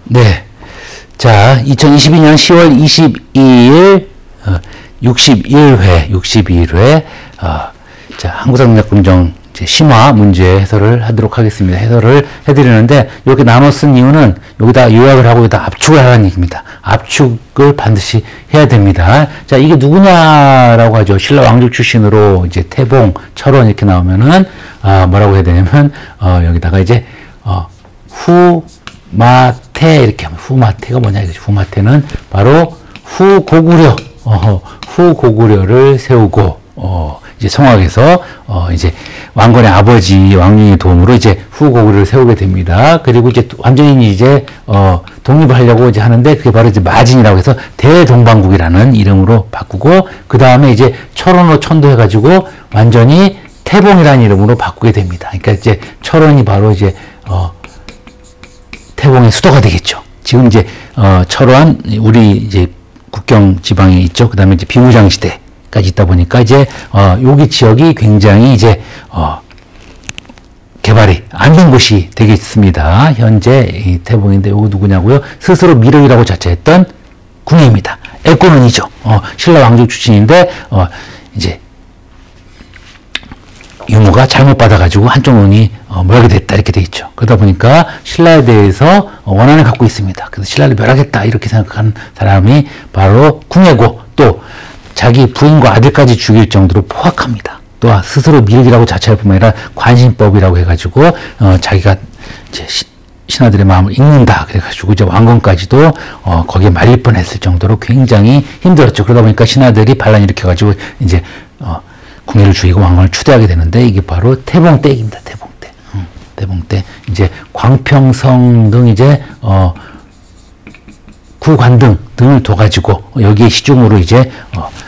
네. 자, 2022년 10월 22일 61회 자, 한국사능력검정 심화 문제 해설을 하도록 하겠습니다. 해설을 해드리는데 이렇게 나눠 쓴 이유는 여기다 요약을 하고 여기다 압축을 하라는 얘기입니다. 압축을 반드시 해야 됩니다. 자, 이게 누구냐라고 하죠. 신라 왕족 출신으로 이제 태봉, 철원 이렇게 나오면은 뭐라고 해야 되냐면 여기다가 이제 후마태 이렇게 하면 후마태가 뭐냐 이거죠. 후마태는 바로 후고구려를 세우고 이제 성악에서 이제 왕건의 아버지 왕윤의 도움으로 이제 후고구려를 세우게 됩니다. 그리고 이제 완전히 이제 독립을 하려고 이제 하는데 그게 바로 이제 마진이라고 해서 대동방국이라는 이름으로 바꾸고 그 다음에 이제 철원으로 천도해가지고 완전히 태봉이라는 이름으로 바꾸게 됩니다. 그러니까 이제 철원이 바로 이제 태봉의 수도가 되겠죠. 지금 이제 철원 우리 이제 국경 지방에 있죠. 그 다음에 이제 비무장 시대까지 있다 보니까 이제 여기 지역이 굉장히 이제 개발이 안 된 곳이 되겠습니다. 현재 이 태봉인데 요거 누구냐고요? 스스로 미륵이라고 자처했던 궁예입니다. 애꼬는이죠. 신라 왕족 출신인데 이제 유무가 잘못 받아가지고 한쪽 눈이 멸하게 됐다 이렇게 돼 있죠. 그러다 보니까 신라에 대해서 원한을 갖고 있습니다. 그래서 신라를 멸하겠다 이렇게 생각한 사람이 바로 궁예고 또 자기 부인과 아들까지 죽일 정도로 포악합니다. 또 스스로 미륵이라고 자처할 뿐만 아니라 관신법이라고 해가지고 자기가 이제 신하들의 마음을 읽는다 그래가지고 이제 왕건까지도 거기에 말릴 뻔했을 정도로 굉장히 힘들었죠. 그러다 보니까 신하들이 반란 일으켜가지고 이제 궁예를 죽이고 왕건을 추대하게 되는데 이게 바로 태봉 때 얘기입니다. 태봉 때. 태봉 때 이제 광평성 등 이제 구관 등을 둬가지고 여기에 시중으로 이제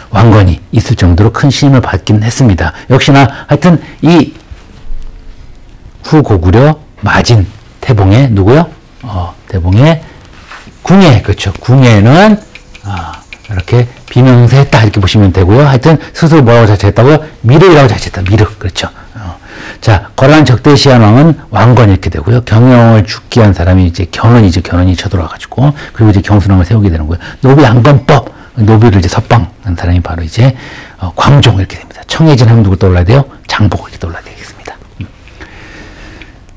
왕건이 있을 정도로 큰 신임을 받긴 했습니다. 역시나 하여튼 이 후고구려 마진 태봉의 누구요? 태봉의 궁예 그렇죠. 궁예는 이렇게 비명세했다 이렇게 보시면 되고요. 하여튼 스스로 뭐라고 자처했다고요? 미륵이라고 자처했다. 미륵 그렇죠. 자, 거란 적대시한 왕은 왕건 이렇게 되고요. 경영을 죽게 한 사람이 이제 견훤이 쳐들어와가지고 그리고 이제 경순왕을 세우게 되는 거예요. 노비 양건법 노비를 이제 석방한 사람이 바로 이제 광종 이렇게 됩니다. 청해진 하면 누구 떠올라야 돼요? 장복 이렇게 떠올라야 되겠습니다.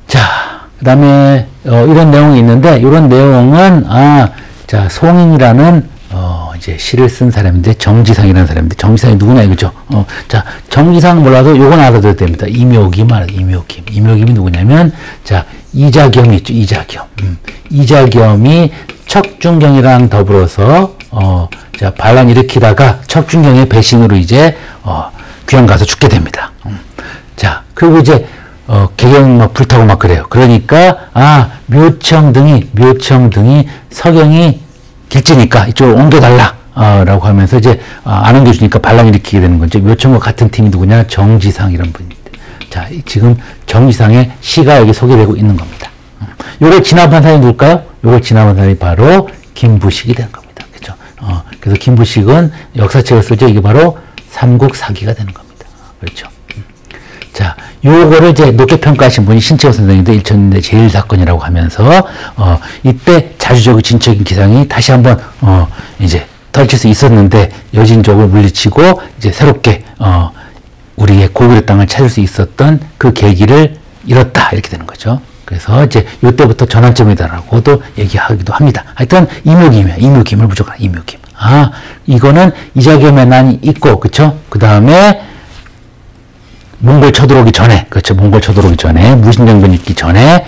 자, 그다음에 이런 내용이 있는데 이런 내용은 자 송인이라는 이제 시를 쓴 사람인데 정지상이라는 사람인데 정지상이 누구냐 이거죠. 자, 정지상 몰라도 요건 알아둬야 됩니다. 이묘김 알아요. 이묘김. 이묘김이 누구냐면 자, 이자겸이 있죠. 이자겸. 이자겸이 척준경이랑 더불어서 자, 반란 일으키다가 척준경의 배신으로 이제 귀양 가서 죽게 됩니다. 자, 그리고 이제 개경 막 불타고 막 그래요. 그러니까 묘청 등이 서경이 길지니까 이쪽으로 옮겨달라 라고 하면서 이제 안 옮겨주니까 반란 일으키게 되는 거죠. 묘청과 같은 팀이 누구냐? 정지상 이런 분입니다. 자, 지금 정지상의 시가 여기 소개되고 있는 겁니다. 요걸 진압한 사람이 누굴까요? 요걸 진압한 사람이 바로 김부식이 되는 겁니다. 그렇죠? 그래서 김부식은 역사책을 쓰죠. 이게 바로 삼국사기가 되는 겁니다. 그렇죠? 자, 요거를 이제 높게 평가하신 분이 신채호 선생님도 1000년대 제일사건이라고 하면서, 이때 자주적이고 진적인 기상이 다시 한번, 이제 펼칠 수 있었는데, 여진족을 물리치고, 이제 새롭게, 우리의 고구려 땅을 찾을 수 있었던 그 계기를 잃었다. 이렇게 되는 거죠. 그래서 이제 요때부터 전환점이다라고도 얘기하기도 합니다. 하여튼, 이묘김이에요. 이묘김을 무조건, 이묘김. 이거는 이자겸의 난이 있고, 그쵸? 그 다음에, 몽골 쳐들어오기 전에, 그렇죠. 몽골 쳐들어오기 전에, 무신정변 있기 전에,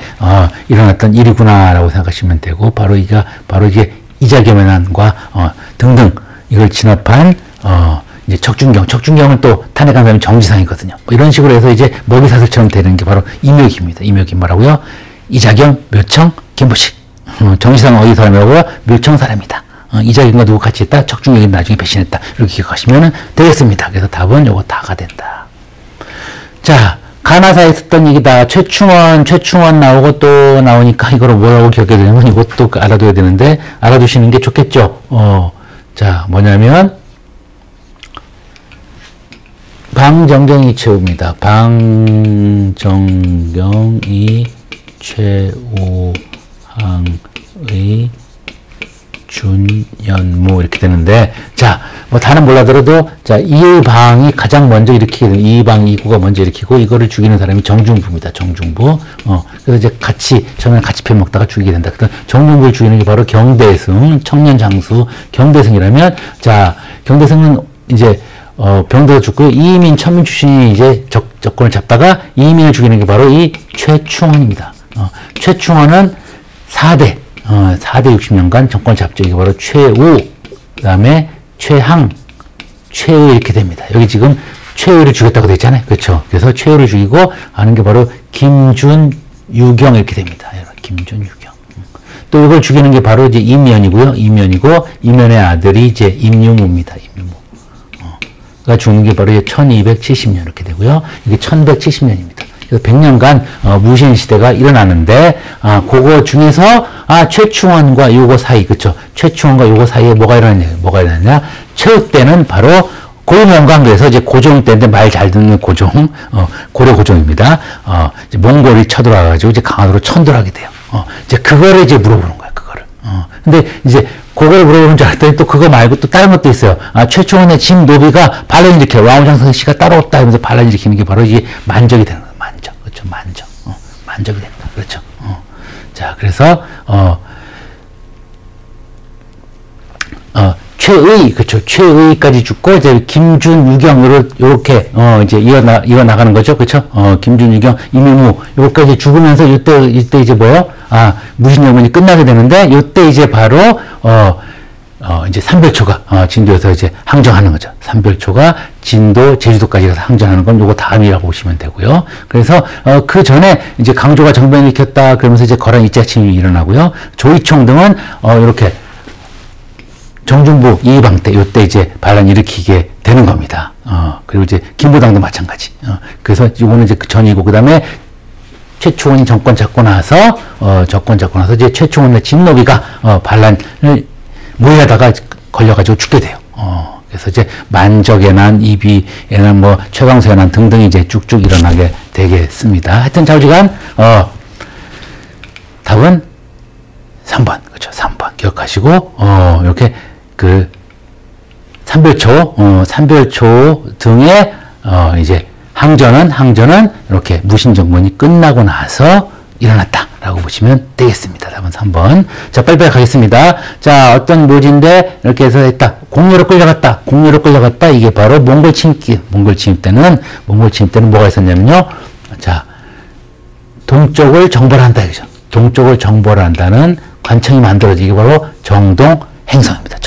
일어났던 일이구나라고 생각하시면 되고, 바로 이게 이자겸의 난과, 등등, 이걸 진압한, 이제 척준경은 또 탄핵한 사람이 정지상이거든요. 뭐 이런 식으로 해서 이제 먹이사슬처럼 되는 게 바로 이묘김입니다. 이묘김 뭐라고요? 이자겸, 묘청, 김부식. 정지상은 어디 사람이라고요? 묘청 사람이다. 이자겸과 누구 같이 했다? 척준경이 나중에 배신했다. 이렇게 기억하시면 되겠습니다. 그래서 답은 요거 다가 된다. 자, 가나사에 있었던 얘기다. 최충원 나오고 또 나오니까 이거를 뭐라고 기억해야 되냐면 이것도 알아둬야 되는데 알아두시는 게 좋겠죠. 자, 뭐냐면 방정경이 최후입니다. 방정경이 최후항 준연무 이렇게 되는데, 자, 뭐 다는 몰라더라도, 자, 이방이 가장 먼저 일으키게 되는, 이방 이구가 먼저 일으키고, 이거를 죽이는 사람이 정중부입니다. 정중부. 그래서 이제 같이, 처음에 같이 편 먹다가 죽이게 된다. 그래서 정중부를 죽이는 게 바로 경대승, 청년장수, 경대승이라면, 자, 경대승은 이제, 병들어 죽고, 이민, 천민 출신이 이제 적권을 잡다가, 이민을 죽이는 게 바로 이 최충원입니다. 최충원은 4대 60년간 정권을 잡죠. 이게 바로 최우, 그 다음에 최항, 최의 이렇게 됩니다. 여기 지금 최의를 죽였다고 되어 있잖아요. 그렇죠. 그래서 최의를 죽이고 하는 게 바로 김준, 유경 이렇게 됩니다. 김준, 유경. 또 이걸 죽이는 게 바로 이제 임면이고요. 임면이고, 임면의 아들이 이제 임유무입니다. 임유무. 가 죽는 게 바로 1270년 이렇게 되고요. 이게 1170년입니다. 그래서 100년간 무신 시대가 일어나는데, 그거 중에서 최충원과 요거 사이, 그쵸? 최충원과 요거 사이에 뭐가 일어났냐? 최후 때는 바로 고려명강도에서 이제 고종 때인데 말 잘 듣는 고종, 고려 고종입니다. 이제 몽골이 쳐들어와가지고 이제 강화도로 천돌하게 돼요. 이제 그거를 이제 물어보는 거야, 그거를. 근데 이제 그걸 물어보는 줄 알았더니 또 그거 말고 또 다른 것도 있어요. 최충원의 짐 노비가 반란 일으켜, 와우장성 씨가 따로 없다 하면서 반란 일으키는 게 바로 이게 만적이 되는 거예요. 만적. 그렇죠. 만적. 만적이 된다. 그렇죠. 자, 그래서, 최의, 그쵸. 최의까지 죽고, 이제, 김준, 유경, 요렇게, 이제, 이어나가는 거죠. 그쵸. 김준, 유경, 임유무, 요까지 죽으면서, 이때 이제 뭐요? 무신영문이 끝나게 되는데, 요때 이제 바로, 이제 삼별초가, 진도에서 이제 항정하는 거죠. 삼별초가 진도, 제주도까지 가서 항정하는 건 요거 다음이라고 보시면 되고요. 그래서, 그 전에 이제 강조가 정변을 일으켰다, 그러면서 이제 거란 이자침이 일어나고요. 조이총 등은, 이렇게, 정중부 이방 때, 요때 이제 반란 일으키게 되는 겁니다. 그리고 이제 김부당도 마찬가지. 그래서 이거는 이제 그 전이고, 그 다음에 최충원이 정권 잡고 나서 이제 최충원의 진노비가, 반란을 모의하다가 걸려가지고 죽게 돼요. 그래서 이제 만적의 난, 이비의 난, 뭐, 최광수의 난 등등이 이제 쭉쭉 일어나게 되겠습니다. 하여튼 좌우지간, 답은 3번. 그렇죠. 3번. 기억하시고, 이렇게 삼별초 등의, 이제, 항전은 이렇게 무신정권이 끝나고 나서 일어났다라고 보시면 되겠습니다. 답은 3번. 자, 빨리빨리 가겠습니다. 자, 어떤 묘지인데, 이렇게 해서 했다. 공유로 끌려갔다. 이게 바로 몽골 침입 때는 뭐가 있었냐면요. 자, 동쪽을 정벌을 한다. 그죠? 동쪽을 정벌을 한다는 관청이 만들어지게 이게 바로 정동행성입니다.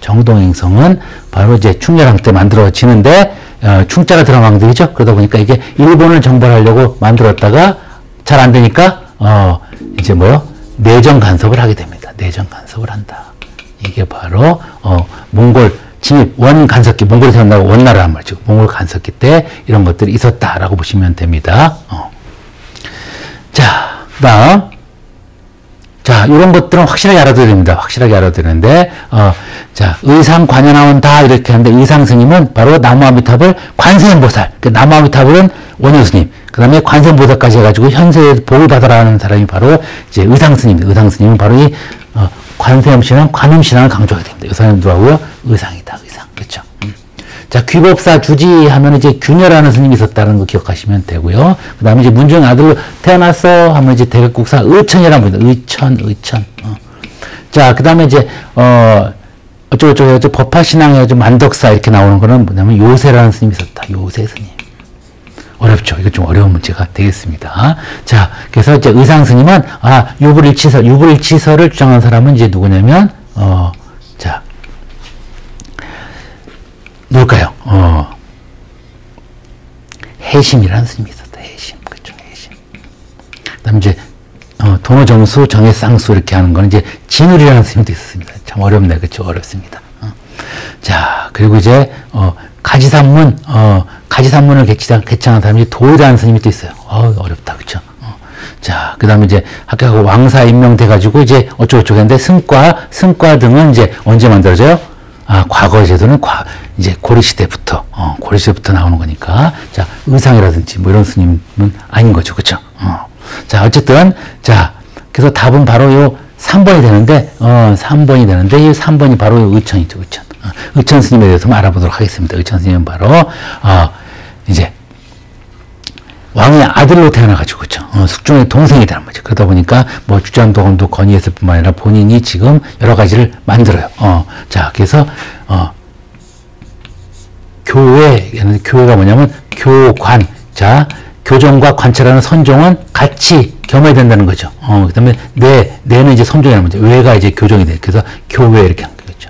정동행성은 바로 이제 충렬왕 때 만들어지는데, 충자가 들어간 왕들이죠. 그러다 보니까 이게 일본을 정벌하려고 만들었다가 잘 안 되니까, 이제 내정 간섭을 하게 됩니다. 내정 간섭을 한다. 이게 바로, 몽골 침입, 원간섭기, 몽골이 태어나고 원나라란 말이죠. 몽골 간섭기 때 이런 것들이 있었다라고 보시면 됩니다. 자, 그 다음. 자, 이런 것들은 확실하게 알아둬야 됩니다. 확실하게 알아둬야 되는데, 자, 의상 관여나온 다 이렇게 하는데, 의상 스님은 바로 나무아미탑을 관세음보살, 나무아미탑은 원효 스님, 그 다음에 관세음보살까지 해가지고 현세에 복을 받아라는 사람이 바로 이제 의상 스님입니다. 의상 스님은 바로 이, 관세음신앙, 관음신앙을 강조하게 됩니다. 이 사람이 누구하고요? 의상이다, 의상. 그쵸. 자, 귀법사 주지 하면 이제 균열하는 스님이 있었다는 거 기억하시면 되고요. 그 다음에 이제 문중 아들로 태어났어 하면 이제 대백국사 의천이라는 분입니다. 의천. 자, 그 다음에 이제, 어쩌고저쩌고 해가지고 법화신앙 해가지고 만덕사 이렇게 나오는 거는 뭐냐면 요새라는 스님이 있었다. 요새 스님. 어렵죠. 이거 좀 어려운 문제가 되겠습니다. 자, 그래서 이제 의상 스님은, 유불일치설을 주장한 사람은 이제 누구냐면, 자, 누굴까요? 해심이라는 스님이 있었다. 해심. 그쵸, 해심. 그 다음 이제, 도노정수, 정해쌍수 이렇게 하는 거는 이제 진울이라는 스님도 있었습니다. 참 어렵네. 그쵸, 어렵습니다. 자, 그리고 이제, 가지산문을 개창한 사람이 도이라는 스님이 또 있어요. 어렵다. 그쵸. 자, 그 다음에 이제 학교하고 왕사 임명돼가지고 이제 어쩌고저쩌고 했는데 승과 등은 이제 언제 만들어져요? 과거 제도는 이제 고려시대부터 나오는 거니까. 자, 의상이라든지 뭐 이런 스님은 아닌 거죠. 그쵸? 자, 어쨌든, 자, 그래서 답은 바로 요 3번이 되는데, 3번이 되는데, 이 3번이 바로 의천이죠, 의천. 의천 스님에 대해서 좀 알아보도록 하겠습니다. 의천 스님은 바로, 이제, 왕의 아들로 태어나가지고, 그쵸. 숙종의 동생이 되는 거죠. 그러다 보니까, 뭐, 주전도감도 건의했을 뿐만 아니라 본인이 지금 여러 가지를 만들어요. 자, 그래서, 교회가 뭐냐면, 교관. 자, 교정과 관찰하는 선종은 같이 겸해야 된다는 거죠. 그 다음에, 내는 이제 선종이라는 거죠. 외가 이제 교정이 돼. 그래서 교회 이렇게 한 거죠.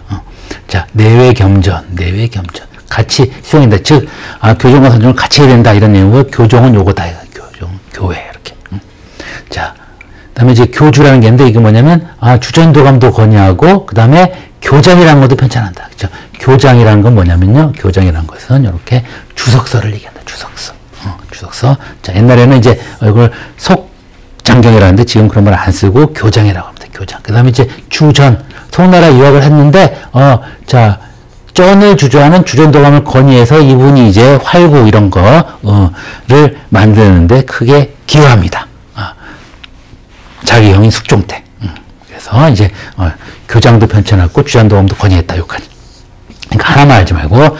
자, 내외 겸전. 같이 수용된다. 즉, 교정과 선종을 같이 해야 된다. 이런 내용으로 교정은 요거다. 교회. 이렇게. 자, 그 다음에 이제 교주라는 게 있는데, 이게 뭐냐면, 주전도감도 건의하고, 그 다음에 교장이라는 것도 편찬한다. 그죠? 교장이라는 건 뭐냐면요. 교장이라는 것은 이렇게 주석서를 얘기한다. 주석서. 자, 옛날에는 이제 이걸 속장경이라는데 지금 그런 말 안 쓰고 교장이라고 합니다. 교장. 그 다음에 이제 주전. 송나라 유학을 했는데, 자, 전을 주저하는 주전도감을 건의해서 이분이 이제 활구 이런 거를 만드는데 크게 기여합니다. 자기 형인 숙종 때. 그래서 이제 교장도 편찬하고 주전도감도 건의했다. 여기까지. 그러니까 하나만 알지 말고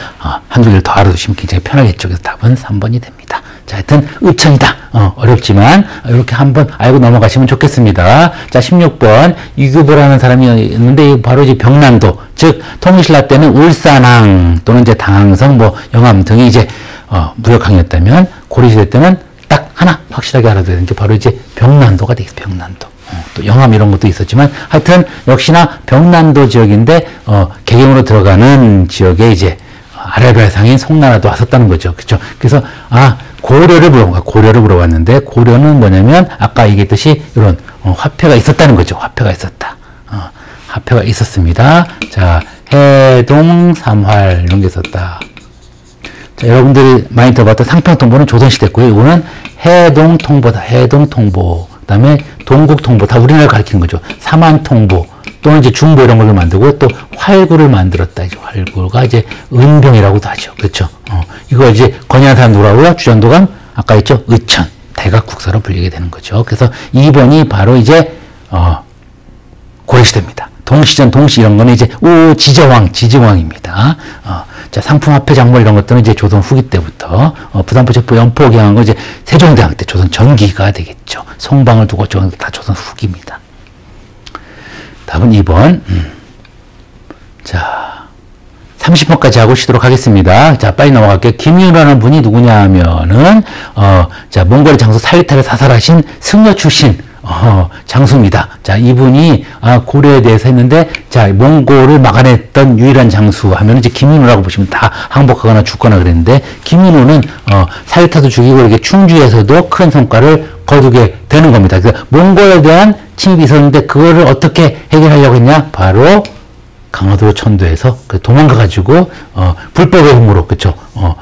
한두 개를 더 알아두시면 굉장히 편하겠죠. 그래서 답은 3번이 됩니다. 자, 하여튼 의천이다. 어렵지만 이렇게 한번 알고 넘어가시면 좋겠습니다. 자, 16번 유교보라는 사람이 있는데 바로 이제 병난도, 즉 통일신라 때는 울산항 또는 이제 당항성, 뭐 영암 등이 이제 무역항이었다면 고려시대 때는 딱 하나 확실하게 알아둬야 되는 게 바로 이제 병난도가 되겠습니다. 병난도. 또 영암 이런 것도 있었지만 하여튼 역시나 병난도 지역인데 개경으로 들어가는 지역에 이제 아라비아상인 송나라도 왔었다는 거죠. 그렇죠? 그래서 고려를 물어봤는데 고려는 뭐냐면 아까 얘기했듯이 이런 화폐가 있었다는 거죠. 화폐가 있었다. 화폐가 있었습니다. 자, 해동 삼활 이런 게 있었다. 자, 여러분들이 많이 들어봤던 상평통보는 조선시대고요. 이거는 해동통보다. 해동통보. 그 다음에 동국통보. 다 우리나라를 가리키는 거죠. 사만통보. 또는 이제 중보 이런 걸 만들고 또 활구를 만들었다. 이제 활구가 이제 은병이라고도 하죠. 그렇죠? 이거 이제 건의한 사람 누구라고요? 주전도감? 아까 했죠? 의천. 대각국사로 불리게 되는 거죠. 그래서 2번이 바로 이제, 고려시대입니다. 동시전, 동시 이런 거는 이제 지정왕입니다. 자, 상품화폐 작물 이런 것들은 이제 조선 후기 때부터, 부산포 첩보 연포 경한 거 이제 세종대왕 때 조선 전기가 되겠죠. 송방을 두고 다 조선 후기입니다. 답은 2번. 자, 30번까지 하고 쉬도록 하겠습니다. 자, 빨리 넘어갈게요. 김윤호라는 분이 누구냐 하면은, 자, 몽골의 장수 살리타를 사살하신 승려 출신, 장수입니다. 자, 이분이, 고려에 대해서 했는데, 자, 몽골을 막아냈던 유일한 장수 하면 이제 김윤호라고 보시면 다 항복하거나 죽거나 그랬는데, 김윤호는, 살리타도 죽이고 이렇게 충주에서도 큰 성과를 거두게 되는 겁니다. 그래서 몽골에 대한 침입이 있었는데, 그거를 어떻게 해결하려고 했냐? 바로, 강화도 천도에서 도망가가지고, 불법의 힘으로, 그쵸?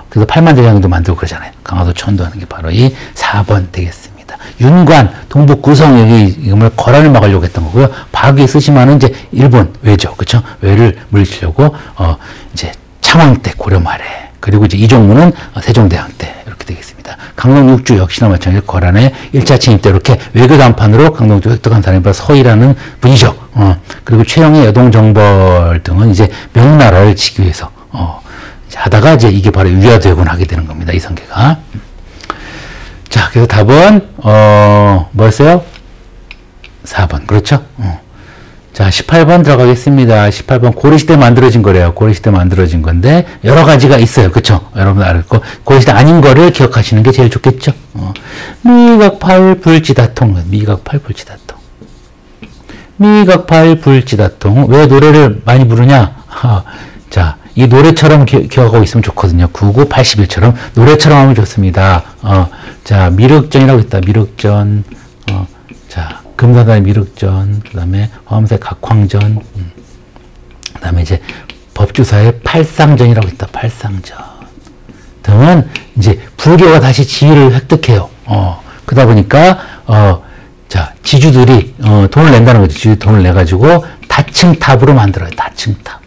그래서 팔만대장도 만들고 그러잖아요. 강화도 천도하는 게 바로 이 4번 되겠습니다. 윤관, 동북 구성, 이걸 거란을 막으려고 했던 거고요. 박이 쓰시면은 이제 일본 외죠. 그쵸? 외를 물리치려고, 이제 창왕 때, 고려 말에. 그리고 이제 이종무는 세종대왕 때. 이렇게 되겠습니다. 강동 6주 역시나 마찬가지로 거란의 1차 침입 때 이렇게 외교 단판으로 강동주 획득한 사람이 바로 서희라는 분이죠. 그리고 최영의 여동정벌 등은 이제 명나라를 지기 위해서, 이제 하다가 이제 이게 바로 유야되곤 하게 되는 겁니다. 이성계가. 자, 그래서 답은, 뭐였어요? 4번. 그렇죠? 자, 18번 들어가겠습니다. 18번 고려시대 만들어진 거래요. 고려시대 만들어진 건데 여러 가지가 있어요. 그쵸? 여러분 알고 고려시대 아닌 거를 기억하시는 게 제일 좋겠죠? 미각팔불지다통. 미각팔불지다통. 미각팔불지다통. 왜 노래를 많이 부르냐? 자, 이 노래처럼 기억하고 있으면 좋거든요. 99, 81처럼 노래처럼 하면 좋습니다. 자, 미륵전이라고 있다. 미륵전. 자, 금산단의 미륵전, 그 다음에 화엄사의 각황전, 그 다음에 이제 법주사의 팔상전이라고 있다. 팔상전 등은 이제 불교가 다시 지위를 획득해요. 그러다 보니까 자, 지주들이 돈을 낸다는 거죠. 지주들이 돈을 내가지고 다층탑으로 만들어요. 다층탑.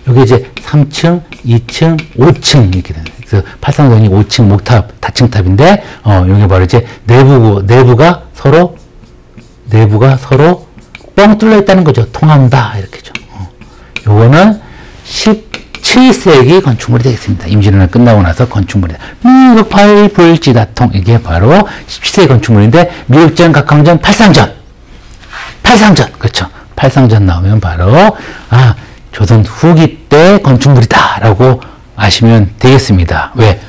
여기 이제 3층, 2층, 5층 이렇게 되는. 그래서 팔상전이 5층 목탑, 다층탑인데 여기 바로 이제 내부가 서로 뻥 뚫려 있다는 거죠. 통한다. 이렇게죠. 요거는 17세기 건축물이 되겠습니다. 임진왜란 끝나고 나서 건축물이다. 미국 팔불지다통. 이게 바로 17세기 건축물인데, 미륵전, 각황전, 팔상전. 그렇죠. 팔상전 나오면 바로, 조선 후기 때 건축물이다. 라고 아시면 되겠습니다. 왜?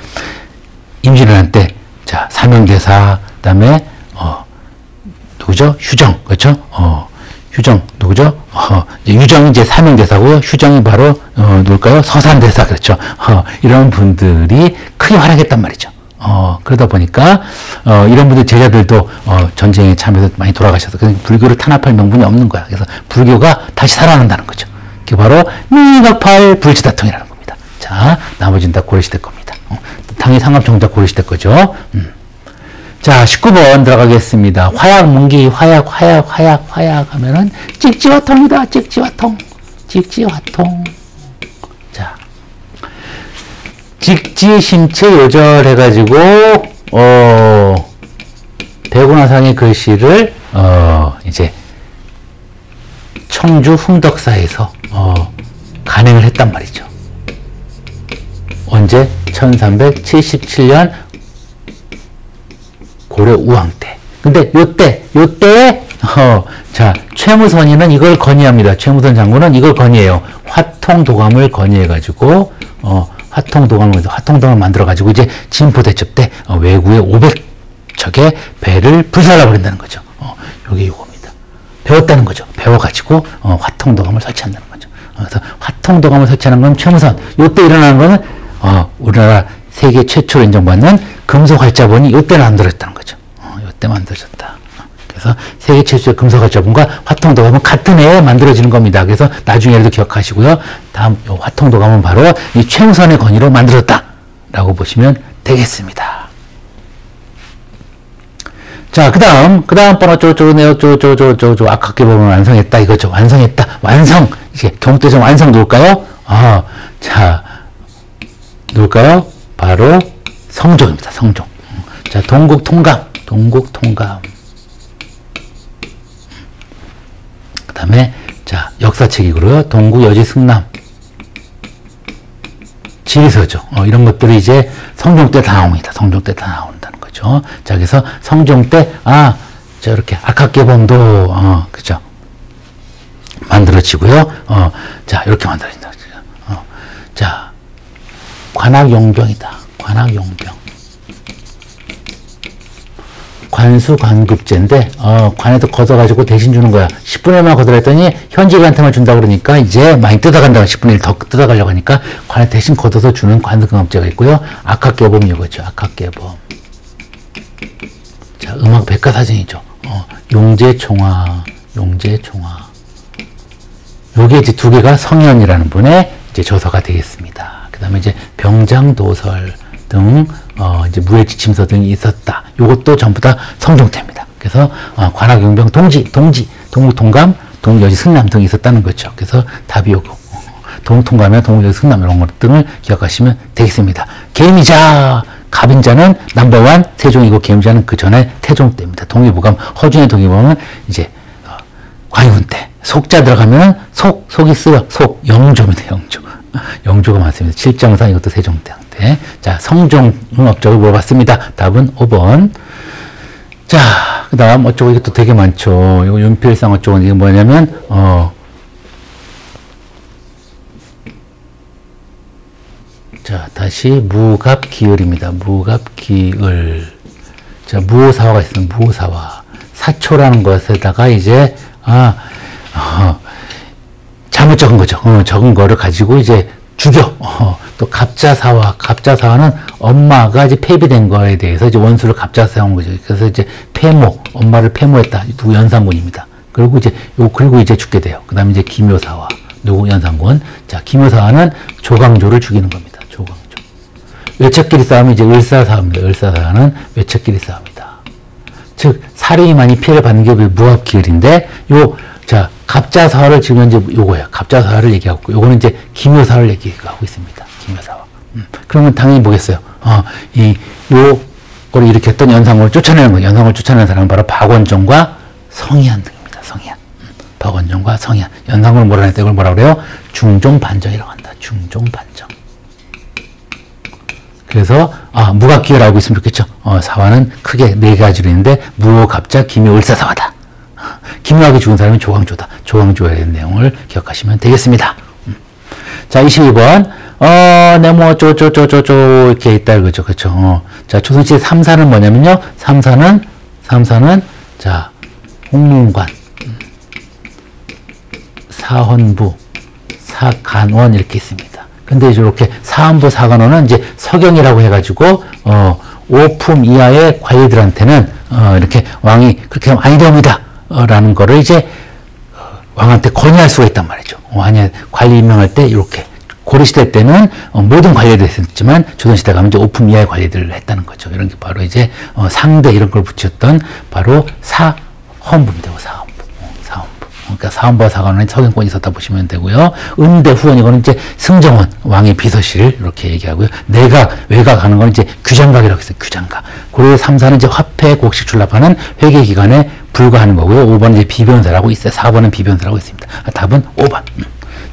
임진왜란 때, 자, 사명대사, 그 다음에, 누구죠? 휴정. 그렇죠? 휴정, 누구죠? 유정이 이제 사명대사고요. 휴정이 바로, 누굴까요? 서산대사. 그렇죠. 이런 분들이 크게 활약했단 말이죠. 그러다 보니까, 이런 분들 제자들도, 전쟁에 참여해서 많이 돌아가셔서, 불교를 탄압할 명분이 없는 거야. 그래서 불교가 다시 살아난다는 거죠. 그게 바로 미륵팔 불지다통이라는 겁니다. 자, 나머지는 다 고려시대 겁니다. 당연히 상감정도 고려시대 거죠. 자, 19번 들어가겠습니다. 화약, 문기, 화약 하면은 찍지화통이다. 찍지화통. 자, 직지심체 요절 해가지고, 백운화상의 글씨를, 이제, 청주 흥덕사에서, 간행을 했단 말이죠. 언제? 1377년 고려 우왕 때. 근데 요때, 자, 최무선이는 이걸 건의합니다. 최무선 장군은 이걸 건의해요. 화통도감을 건의해가지고, 화통도감을 만들어가지고, 이제 진포대첩 때, 외구의 500척의 배를 불살라버린다는 거죠. 요게 요겁니다. 배웠다는 거죠. 배워가지고, 화통도감을 설치한다는 거죠. 그래서 화통도감을 설치하는 건 최무선. 요때 일어나는 거는, 우리나라 세계 최초로 인정받는 금속활자본이 요때 만들어졌다는 거죠. 요때 만들어졌다. 그래서 세계 최초의 금속활자본과 화통도감은 같은 해에 만들어지는 겁니다. 그래서 나중에라도 기억하시고요. 다음 요 화통도감은 바로 이 최무선의 건의로 만들어졌다. 라고 보시면 되겠습니다. 자, 그 다음 번 어쩌고저쩌고 아깝게 보면 완성했다. 이거죠. 완성. 이제 경도점 완성 누굴까요? 자, 누굴까요? 바로 성종입니다. 성종. 자, 동국통감. 그 다음에, 자, 역사책이고요. 동국여지승남. 지리서죠. 이런 것들이 이제 성종 때 다 나옵니다. 성종 때 다 나온다는 거죠. 자, 그래서 성종 때, 이렇게 악학개범도, 그죠. 만들어지고요. 자, 이렇게 만들어진다. 자, 관악용병이다. 관악용병. 관수관급제인데, 관에서 걷어가지고 대신 주는 거야. 10분의 1만 걷어라 했더니, 현직한테만 준다 그러니까, 이제 많이 뜯어간다고 10분의 1 더 뜯어가려고 하니까, 관에 대신 걷어서 주는 관수관급제가 있고요. 악학개범 이거죠. 악학개범. 자, 음악 백과사전이죠. 용제총화. 요게 이제 두 개가 성현이라는 분의 이제 저서가 되겠습니다. 그 다음에 이제 병장도설 등, 이제 무해지침서 등이 있었다. 요것도 전부 다 성종 때입니다. 그래서, 관악용병 동국통감, 동여지승남 등이 있었다는 거죠. 그래서 답이 요거. 동통감이나 동여지승남 이런 것 등을 기억하시면 되겠습니다. 계미자, 갑인자는 넘버원 세종이고 계미자는 그 전에 태종 때입니다. 동의보감, 허준의 동의보감은 이제, 광해군 때. 속자 들어가면 속이 쓰여. 영조입니다. 영조가 많습니다. 칠정사 이것도 세종 때. 자, 성종은 업적을 물어봤습니다. 답은 5번. 자, 그 다음 어쩌고 이것도 되게 많죠. 이거 윤필상 어쩌고 이게 뭐냐면, 자, 다시 무갑기을입니다. 무갑기을. 자, 무오사화가 있습니다. 무오사화. 사초라는 것에다가 이제, 잘못 적은 거죠. 적은 거를 가지고 이제 죽여. 또 갑자사화는 엄마가 이제 폐비된 거에 대해서 이제 원수를 갑자사한 거죠. 그래서 이제 엄마를 폐모했다. 누구 연산군입니다. 그리고 이제 죽게 돼요. 그 다음에 이제 기묘사화. 누구 연산군. 자, 기묘사화는 조광조를 죽이는 겁니다. 조광조. 외척끼리 싸움이 이제 을사사화입니다. 을사사화는 외척끼리 싸움이다. 즉, 살인이 많이 피해를 받는 게 무합기을인데, 자, 갑자사화를 지금 현재 요거예요. 갑자사화를 얘기하고, 요거는 이제 기묘사화를 얘기하고 있습니다. 기묘사화. 그러면 당연히 뭐겠어요? 요거를 일으켰던 연산군을 쫓아내는 거예요. 연산군을 쫓아내는 사람은 바로 박원종과 성희안 등입니다. 성희안. 덕원종과 성현. 연산군을 몰아냈다. 이걸 뭐라 그래요? 중종반정이라고 한다. 중종반정. 그래서 무갑기를 알고 있으면 좋겠죠. 사화는 크게 네 가지로 있는데 무호, 갑작, 기묘, 을사사화다. 기묘하게 죽은 사람이 조광조다. 조광조에 대한 내용을 기억하시면 되겠습니다. 자, 22번. 네모 어쩌고저쩌고 이렇게 있다 이거죠. 그렇죠. 자, 조선시대 3사는 뭐냐면요. 3사는 자, 홍문관, 사헌부, 사간원 이렇게 있습니다. 근데 이렇게 사헌부, 사간원은 이제 서경이라고 해가지고 오품 이하의 관리들한테는 이렇게 왕이 그렇게 하면 아니 됩니다. 라는 거를 이제 왕한테 건의할 수가 있단 말이죠. 왕이 관리 임명할 때 이렇게 고려시대 때는 모든 관리들이 했지만 조선시대 가면 이제 오품 이하의 관리들을 했다는 거죠. 이런 게 바로 이제 상대 이런 걸 붙였던 바로 사헌부입니다. 사헌부. 그러니까 사헌부와 사관원에 서경권이 있었다 보시면 되고요. 은대 후원 이거는 이제 승정원 왕의 비서실 이렇게 얘기하고요. 내각 외각 하는 건 이제 규장각이라고 했어요. 규장각. 고려 3사는 이제 화폐 곡식 출납하는 회계 기간에 불과하는 거고요. 5번은 이제 비변사라고 있어요. 4번은 비변사라고 있습니다. 답은 5번.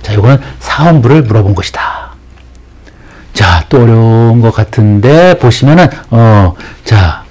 자, 이거는 사헌부를 물어본 것이다. 자, 또 어려운 것 같은데 보시면은 자.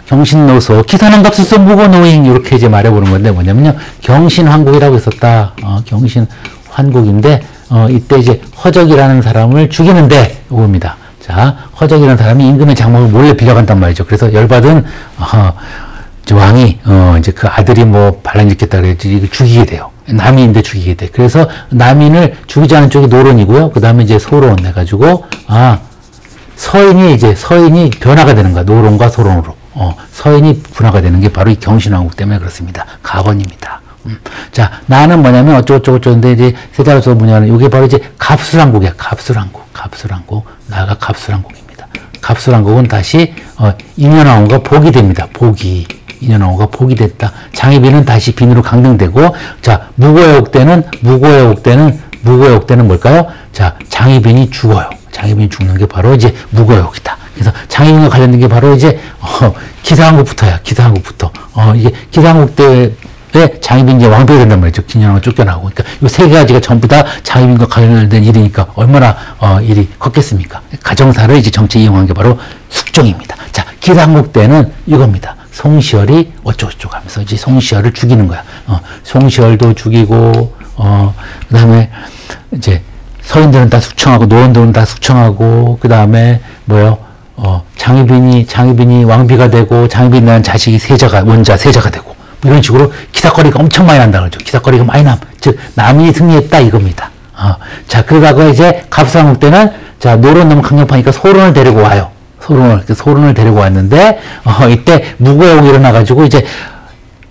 경신노소, 기산환갑수소 무고노잉 이렇게 이제 말해보는 건데 뭐냐면요. 경신환국이라고 있었다. 경신환국인데 이때 이제 허적이라는 사람을 죽이는데 이겁니다. 자, 허적이라는 사람이 임금의 장막을 몰래 빌려간단 말이죠. 그래서 열받은 왕이 이제 그 아들이 뭐 반란 일으켰다 그랬지 죽이게 돼요. 남인인데 죽이게 돼. 그래서 남인을 죽이지 않은 쪽이 노론이고요. 그 다음에 이제 소론 해가지고 서인이 변화가 되는 거야. 노론과 소론으로. 서인이 분화가 되는 게 바로 이 경신왕국 때문에 그렇습니다. 가번입니다. 자, 나는 뭐냐면 어쩌고저쩌고인데 이제 세자로서 뭐냐면 이게 바로 이제 갑술왕국이야. 갑술왕국. 나가 갑술왕국입니다. 갑술왕국은 다시 인현왕후가 복이 됩니다. 인현왕후가 복이 됐다. 장희빈은 다시 빈으로 강등되고, 자, 무고의 옥대는 뭘까요? 자, 장희빈이 죽어요. 장희빈이 죽는 게 바로 이제 무고의 옥이다. 그래서 장희빈과 관련된 게 바로 이제 기사왕국부터야. 기사왕국부터. 이게 기사왕국 때에 장희빈이 이제 왕비가 된단 말이죠. 긴현왕후 쫓겨나고. 그러니까 이 세 가지가 전부 다 장희빈과 관련된 일이니까 얼마나 일이 컸겠습니까? 가정사를 이제 정치에 이용한 게 바로 숙종입니다. 자, 기사왕국 때는 이겁니다. 송시열이 어쩌고저쩌고 하면서 이제 송시열을 죽이는 거야. 송시열도 죽이고, 그 다음에 이제 서인들은 다 숙청하고, 노원들은 다 숙청하고, 그 다음에 장희빈이 왕비가 되고, 장희빈 낳은 자식이 원자 세자가 되고, 이런 식으로 기사거리가 엄청 많이 난다 그러죠. 기사거리가 많이 즉, 남인이 승리했다 이겁니다. 자, 그러다가 이제 갑상국 때는, 자, 노론 너무 강력하니까 소론을 데리고 와요. 소론을 데리고 왔는데, 이때 무고욕이 일어나가지고, 이제,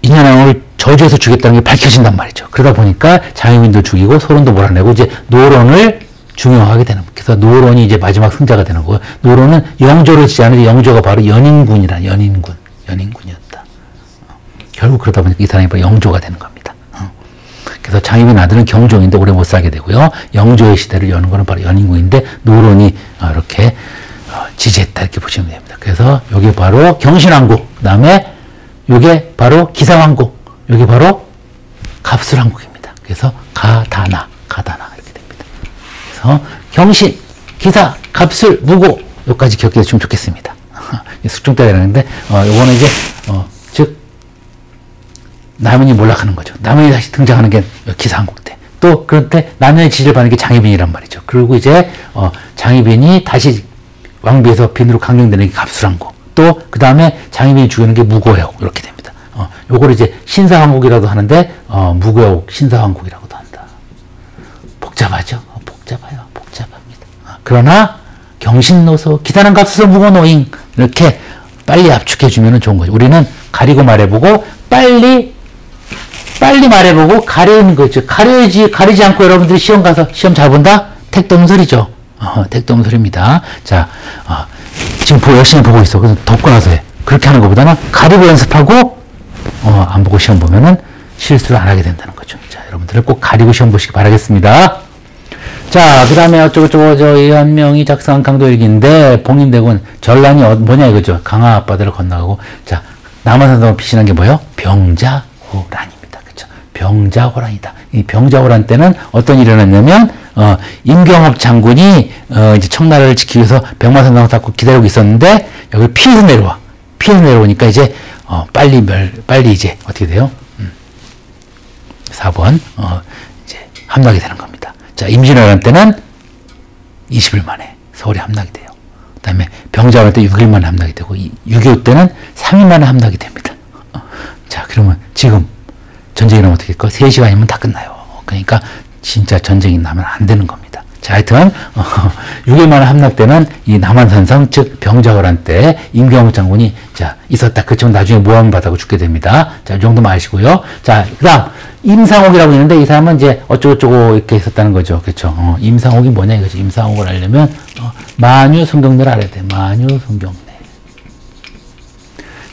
인현왕후를 저주해서 죽였다는 게 밝혀진단 말이죠. 그러다 보니까 장희빈도 죽이고, 소론도 몰아내고, 이제, 노론을 중용하게 되는 거예요. 그래서 노론이 이제 마지막 승자가 되는 거예요. 노론은 영조를 지지 않는데, 영조가 바로 연인군이었다. 결국 그러다 보니까 이 사람이 바로 영조가 되는 겁니다. 그래서 장희빈 아들은 경종인데 오래 못 살게 되고요. 영조의 시대를 여는 거는 바로 연인군인데, 노론이 이렇게 지지했다 이렇게 보시면 됩니다. 그래서 이게 바로 경신왕국, 그 다음에 이게 바로 기사왕국, 이게 바로 갑술왕국입니다. 그래서 가다나 이렇게 됩니다. 그래서 경신, 기사, 갑술, 무고 여기까지 기억해 주시면 좋겠습니다. 숙종 때가 되는데 요거는 이제 즉 남인이 몰락하는 거죠. 남인이 다시 등장하는 게 기사왕국 때. 또 그런데 남인의 지지를 받는 게 장희빈이란 말이죠. 그리고 이제 장희빈이 다시 왕비에서 빈으로 강령되는 게 갑술왕국. 또 그 다음에 장희빈이 죽이는 게 무고해옥 이렇게 됩니다. 요걸 이제 신사왕국이라도 하는데 무고해옥 신사왕국이라고도 한다. 복잡하죠? 복잡합니다. 그러나 경신노소, 기사는 갑수소 무고노잉 이렇게 빨리 압축해주면 좋은 거죠. 우리는 가리고 말해보고 빨리 말해보고 가려는 거죠. 가리지 않고 여러분들이 시험 가서 시험 잘 본다? 택도문설이죠. 택도문설입니다. 자, 지금 열심히 보고 있어. 그래서 덮고 나서 해. 그렇게 하는 것보다는 가리고 연습하고, 안 보고 시험 보면은 실수를 안 하게 된다는 거죠. 자, 여러분들은 꼭 가리고 시험 보시기 바라겠습니다. 자, 그 다음에 어쩌고저쩌고 이 한 명이 작성한 강도일기인데 봉인대군 전란이 뭐냐 이거죠. 강화 앞바다를 건너가고 자, 남한산성을 피신한 게 뭐예요? 병자호란입니다. 그렇죠? 병자호란이다. 이 병자호란 때는 어떤 일이 일어났냐면 임경업 장군이 이제 청나라를 지키기 위해서 병마산성을 닫고 기다리고 있었는데 여기 피해서 내려와. 피해서 내려오니까 이제 빨리 이제 어떻게 돼요? 4번 이제 함락이 되는 겁니다. 자, 임진왜란 때는 20일 만에 서울에 함락이 돼요. 그 다음에 병자호란 때 6일 만에 함락이 되고 6.25 때는 3일 만에 함락이 됩니다. 자, 그러면 지금 전쟁이 나면 어떻게 될까? 3시간이면 다 끝나요. 그러니까 진짜 전쟁이 나면 안 되는 겁니다. 자, 하여튼 6일 만에 함락되는 이 남한산성 즉 병자호란 때 임경업 장군이 자 있었다. 그렇지만 나중에 모함받아고 죽게 됩니다. 자, 이 정도만 아시고요. 자, 그다음 임상옥이라고 있는데 이 사람은 이제 어쩌고저쩌고 이렇게 있었다는 거죠. 그렇죠? 임상옥이 뭐냐 이거지. 임상옥을 알려면 만유성경례를 알아야 돼. 만유성경례.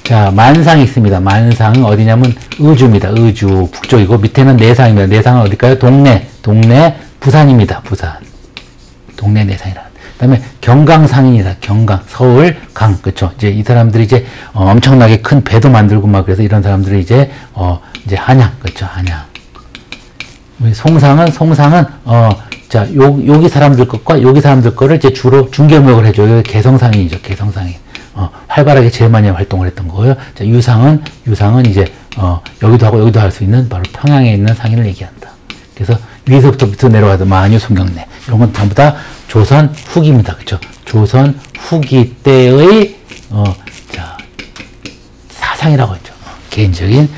자, 만상이 있습니다. 만상은 어디냐면 의주입니다. 의주 북쪽이고 밑에는 내상입니다. 내상은 어딜까요? 동래 부산입니다. 부산. 동래 내상이라. 그다음에 경강상인이다. 경강 서울 강 그렇죠. 이제 이 사람들이 이제 엄청나게 큰 배도 만들고 막 그래서 이런 사람들이 이제 한양 그렇죠. 한양. 우리 송상은 자 여기 사람들 것과 여기 사람들 거를 이제 주로 중개무역을 해줘요. 여기 개성상인이죠. 개성상인. 활발하게 제일 많이 활동을 했던 거고요. 자, 유상은 이제 여기도 하고 여기도 할 수 있는 바로 평양에 있는 상인을 얘기한다. 그래서 위에서부터 밑으로 내려가도 만유성경례 이런 건 전부 다 조선 후기입니다. 그렇죠? 조선 후기 때의 자 사상이라고 했죠. 개인적인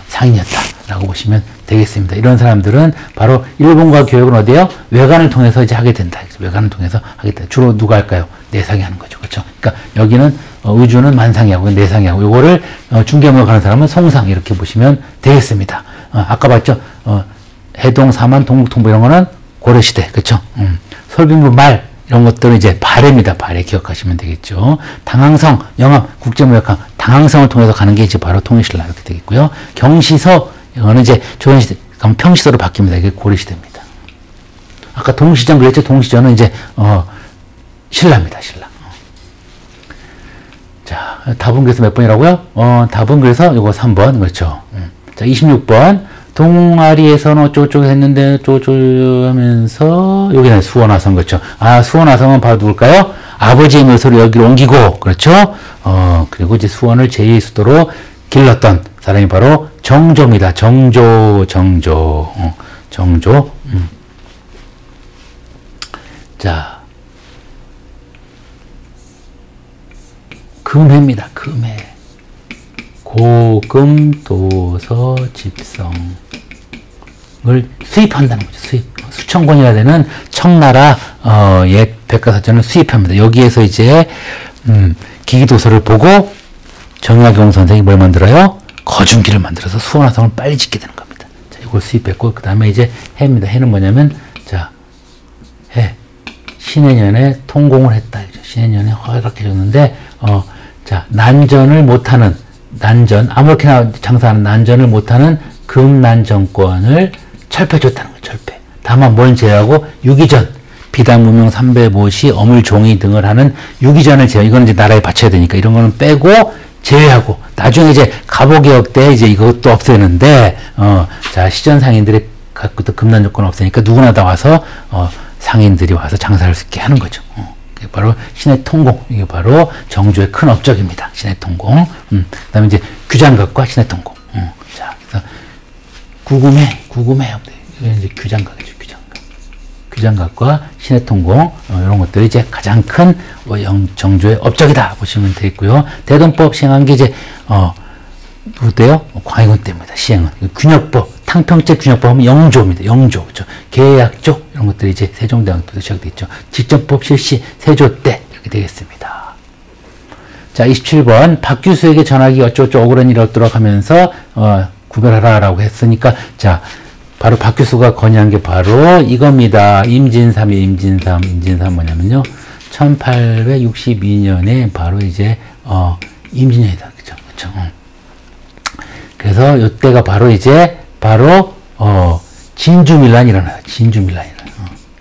상인이었다라고 보시면 되겠습니다. 이런 사람들은 바로 일본과 교역은 어디에요? 외관을 통해서 이제 하게 된다. 외관을 통해서 하게 된다. 주로 누가 할까요? 내상이 하는 거죠. 그렇죠? 그러니까 여기는 의주는 만상이 하고 내상이 하고 요거를 중개무역 하는 사람은 송상 이렇게 보시면 되겠습니다. 아까 봤죠? 해동, 사만, 동북통보 이런 거는 고려시대. 그렇죠? 솔빈부 말 이런 것들은 이제 발해입니다. 발해 기억하시면 되겠죠. 당항성, 영암, 국제무역항, 당항성을 통해서 가는 게 이제 바로 통일신라 이렇게 되겠고요. 경시서 이거는 이제 조선시대, 그럼 평시서로 바뀝니다. 이게 고려시대입니다. 아까 동시전 그랬죠? 동시전은 이제 신라입니다. 신라. 자, 답은 그래서 몇 번이라고요? 답은 그래서 이거 3번 그렇죠. 자, 26번 동아리에서는 어쩌고저쩌고 했는데 어쩌고저쩌고 하면서 여기는 수원화성 그렇죠. 아, 수원화성은 바로 누굴까요? 아버지의 묘소를 여기로 옮기고 그렇죠. 그리고 이제 수원을 제2의 수도로 길렀던 사람이 바로 정조입니다. 정조. 자, 금해입니다. 금해. 고금 도서 집성을 수입한다는 거죠. 수입. 수천 권이나 되는 청나라 옛 백과사전을 수입합니다. 여기에서 이제 기기도서를 보고 정약용 선생이 뭘 만들어요? 거중기를 만들어서 수원화성을 빨리 짓게 되는 겁니다. 자, 이걸 수입했고 그 다음에 이제 해입니다. 해는 뭐냐면 자, 해 신해년에 통공을 했다. 신해년에 허락해 줬는데 자, 난전을 못하는 아무렇게나 장사하는 난전을 못하는 금난 정권을 철폐해줬다는 거예요. 철폐. 다만 뭘 제외하고 유기전, 비단, 무명, 삼배, 모시, 어물, 종이 등을 하는 유기전을 제외. 이거는 이제 나라에 바쳐야 되니까 이런 거는 빼고 제외하고 나중에 이제 갑오개혁 때 이제 이것도 없애는데 자, 시전 상인들이 갖고 있던 금난 정권을 없애니까 누구나 다 와서 상인들이 와서 장사할 수 있게 하는 거죠. 이게 바로 신해통공. 이게 바로 정조의 큰 업적입니다. 신해통공. 그 다음에 이제 규장각과 신해통공. 자, 그래서 구금해. 이게 이제 규장각이죠. 규장각과 신해통공. 이런 것들이 이제 가장 큰 정조의 업적이다. 보시면 되겠고요. 대동법 시행한 게 이제, 누구때요? 광해군 때입니다. 시행은. 균역법. 탕평제 균역법 하면 영조입니다. 영조. 그렇죠. 계약조. 이런 것들이 이제 세종대왕 때부터 시작됐죠. 직전법 실시 세조 때. 이렇게 되겠습니다. 자, 27번. 박규수에게 전하기 어쩌고저쩌고 억울한 일이 없도록 하면서, 구별하라라고 했으니까, 자, 바로 박규수가 건의한 게 바로 이겁니다. 임진삼 뭐냐면요. 1862년에 바로 이제, 임진년이다. 그쵸. 그래서 이때가 바로 이제 바로 진주밀란이 일어나요. 진주밀란이 일어나요.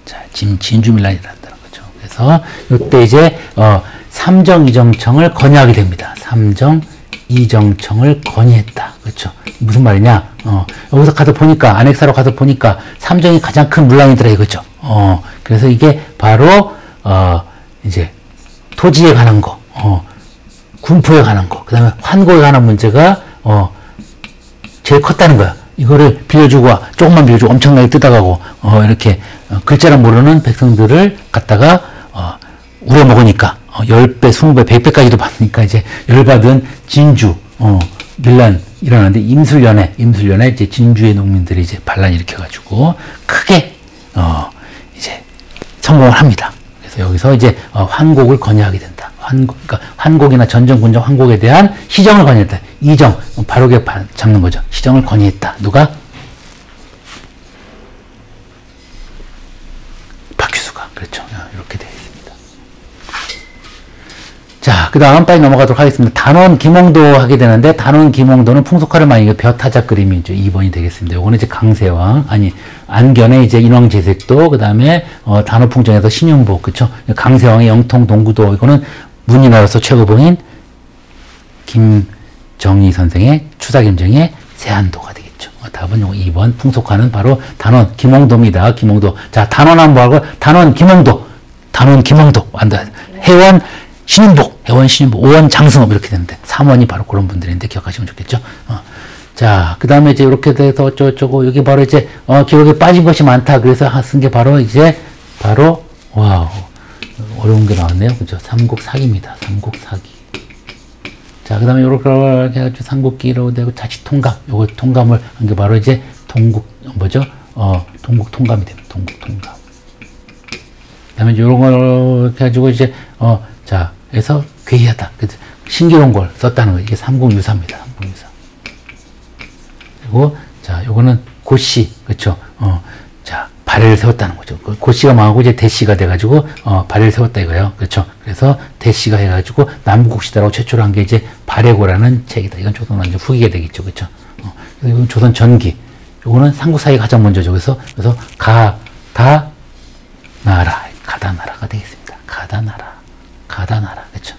자, 진주밀란이 일어난다는 거죠. 그래서 이때 이제 삼정이정청을 건의하게 됩니다. 삼정이정청을 건의했다. 그렇죠. 무슨 말이냐? 여기서 가서 보니까 안핵사로 가서 보니까 삼정이 가장 큰 문란이더라 이거죠. 그래서 이게 바로 이제 토지에 관한 거, 군포에 관한 거, 그다음에 환고에 관한 문제가 제일 컸다는 거야. 이거를 빌려주고 조금만 빌려주고 엄청나게 뜯어가고 이렇게 글자를 모르는 백성들을 갖다가 우려먹으니까 10배, 20배, 100배까지도 받으니까 이제 열받은 진주 밀란 일어나는데 임술련에 이제 진주의 농민들이 이제 반란 일으켜가지고 크게 이제 성공을 합니다. 그래서 여기서 이제 환곡을 건의하게 된다. 그러니까 환곡이나 전정, 군정, 환곡에 대한 시정을 건의했다. 이정, 바로게 잡는 거죠. 시정을 건의했다. 누가? 박규수가. 그렇죠. 이렇게 되어 있습니다. 자, 그 다음 빨리 넘어가도록 하겠습니다. 단원 김홍도 하게 되는데, 단원 김홍도는 풍속화를 많이 벼타작 그림이 이제 2번이 되겠습니다. 요거는 이제 강세왕, 안견의 이제 인왕제색도, 그 다음에, 단호풍정에서 신윤복, 그쵸? 강세왕의 영통 동구도, 이거는 문인으로서 최고봉인 김정희 선생의 추사김정의 세한도가 되겠죠. 답은 요 2번 풍속화는 바로 단원 김홍도입니다. 김홍도. 자, 단원은 뭐하고? 단원 김홍도. 해원 신윤복, 오원 장승업 이렇게 되는데 3원이 바로 그런 분들인데 기억하시면 좋겠죠. 자, 그 다음에 이제 이렇게 돼서 어쩌고 여기 바로 이제 기록에 빠진 것이 많다. 그래서 쓴 게 바로 이제 와우 어려운 게 나왔네요. 그죠? 삼국사기입니다. 삼국사기. 자, 그 다음에 요렇게 해가지고 삼국기로 되고 자치통감. 요거 통감을 한 게 바로 이제 동국통감이 됩니다. 동국통감. 그 다음에 요런 걸 해가지고 이제, 자, 해서 괴이하다. 신기록걸 썼다는 거. 이게 삼국유사입니다. 삼국유사. 그리고, 자, 요거는 고씨. 그쵸? 자, 발해를 세웠다는 거죠. 고씨가 망하고 이제 대씨가 돼가지고, 발해를 세웠다 이거예요. 그렇죠. 그래서 대씨가 해가지고 남국시대라고 최초로 한 게 이제 발해고라는 책이다. 이건 조선 완전 후기가 되겠죠. 그렇죠. 이건 조선 전기. 요거는 삼국사기가 가장 먼저죠. 그래서 가다나라가 되겠습니다. 가다나라. 그렇죠.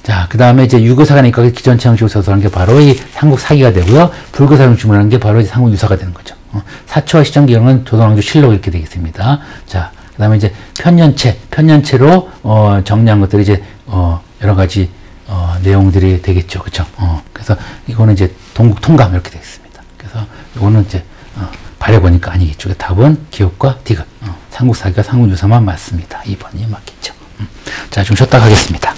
자, 그 다음에 이제 유교사관이니까 기전체형식으로 서술한 게 바로 이 삼국사기가 되고요. 불교사용 주문하는 게 바로 이제 삼국유사가 되는 거죠. 사초와 시정기록은 조선왕조 실록 이렇게 되겠습니다. 자, 그 다음에 이제 편년체로 정리한 것들이 이제 여러 가지 내용들이 되겠죠. 그쵸? 그래서 이거는 이제 동국통감 이렇게 되겠습니다. 그래서 이거는 이제 발해보니까 아니겠죠. 답은 기업과 디귿. 삼국사기가 삼국유사만 맞습니다. 2번이 맞겠죠. 자, 좀 쉬었다 가겠습니다.